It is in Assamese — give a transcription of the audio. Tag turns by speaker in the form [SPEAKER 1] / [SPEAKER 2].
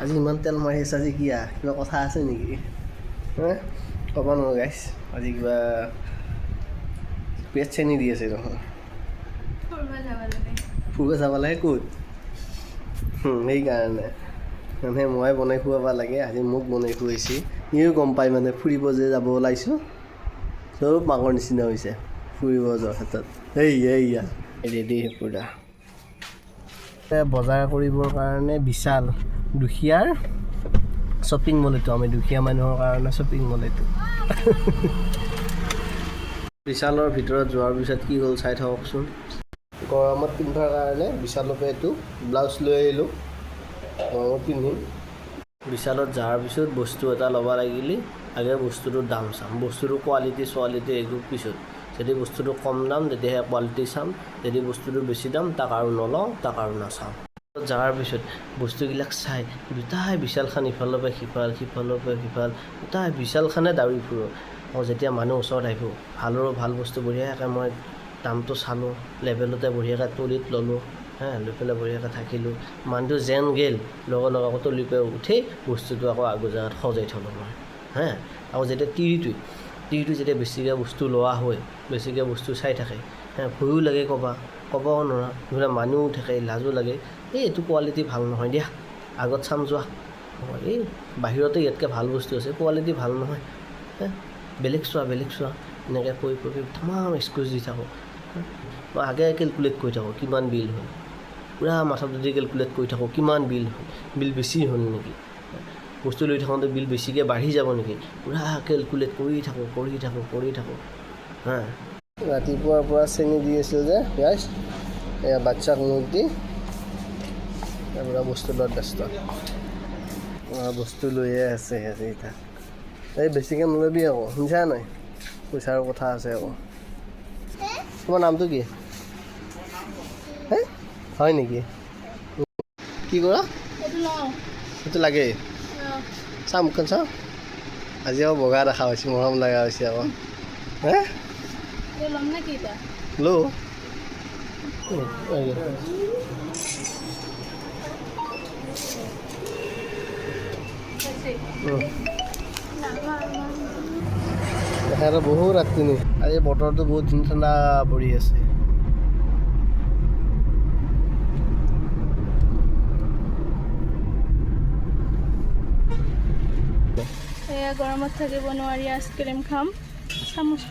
[SPEAKER 1] আজি ইমান তেল মাৰি আছে আজি কিবা কথা আছে নেকি ক'ব নোৱাৰো গাইছ আজি কিবা পেট চেনি দি আছে নহয় ফুৰিব যাব লাগে ক'ত সেইকাৰণে মানে মই বনাই খুৱাব লাগে আজি মোক বনাই খুৱাইছে ইও গম পায় মানে ফুৰিব যে যাব ওলাইছোঁ চব মাকৰ নিচিনা হৈছে ফুৰিব যোৱাৰ ক্ষেত্ৰত এইয়া ৰেডি পুৰা বজাৰ কৰিবৰ কাৰণে বিশাল দুখীয়াৰ শ্বপিং মল এইটো আমি দুখীয়া মানুহৰ কাৰণে শ্বপিং মল এইটো বিশালৰ ভিতৰত যোৱাৰ পিছত কি হ'ল চাই থাককচোন গৰমত পিন্ধাৰ কাৰণে বিশালৰ পৰা এইটো ব্লাউজ লৈ আহিলোঁ গৰমত পিন্ধিম বিশালত যোৱাৰ পিছত বস্তু এটা ল'ব লাগিলে আগে বস্তুটোৰ দাম চাম বস্তুটোৰ কোৱালিটি এইবোৰ পিছত যদি বস্তুটো কম দাম তেতিয়াহে কোৱালিটি চাম যদি বস্তুটো বেছি দাম তাক আৰু নলওঁ তাক আৰু নাচাম যোৱাৰ পিছত বস্তুবিলাক চাই দুটাই বিশালখন ইফালৰ পৰা সিফাল দুটাই বিশালখনে দাউৰি ফুৰোঁ আৰু যেতিয়া মানুহ ওচৰত আহিব ভাল বস্তু বঢ়িয়াকৈ মই দামটো চালোঁ লেভেলতে বঢ়িয়াকৈ তলিত ল'লোঁ লৈ পেলাই বঢ়িয়াকৈ থাকিলোঁ মানুহটো যেন গ'ল লগে আকৌ তলিৰ পৰা উঠি বস্তুটো আকৌ আগৰ জেগাত সজাই থ'লোঁ মই আৰু যেতিয়া তিৰিটো যেতিয়া বেছিকৈ বস্তু লোৱা হয় বেছিকৈ বস্তু চাই থাকে ভয়ো লাগে ক'বও নোৱাৰা নহ'লে মানুহো থাকে লাজো লাগে এইটো কোৱালিটি ভাল নহয় দিয়া আগত চাম যোৱা এই বাহিৰতে ইয়াতকৈ ভাল বস্তু আছে কোৱালিটি ভাল নহয় বেলেগ চোৱা এনেকৈ কৈ তামাম এক্সকিউজ দি থাকোঁ মই আগে কেলকুলেট কৰি থাকোঁ কিমান বিল হ'ল পূৰা মাথাত যদি কেলকুলেট কৰি থাকোঁ কিমান বিল হ'ল বিল বেছি হ'ল নেকি বস্তু লৈ থাকোঁতে বিল বেছিকৈ বাঢ়ি যাব নেকি পূৰা কেলকুলেট কৰি থাকোঁ ৰাতিপুৱাৰ পৰা চেনি দি আছিল যে গাইছ এয়া বাচ্চাক মোক দি পূৰা বস্তু লোৱাত ব্যস্ত বস্তু লৈয়ে আছে এতিয়া এই বেছিকৈ নল'বি আকৌ শুনিছা নাই পইচাৰ কথা আছে আকৌ তোমাৰ নামটো কি হয় নেকি কি কৰা সেইটো লাগে চা মুখখন চাওঁ আজি আকৌ বগা দেখা হৈছে মৰম লগা হৈছে আকৌ লো বহুত ৰাতি নি আজি বতৰটো বহুত ঠাণ্ডা পৰি আছে
[SPEAKER 2] এয়া গৰমত থাকিব নোৱাৰি আইচক্ৰীম খাম চামুচ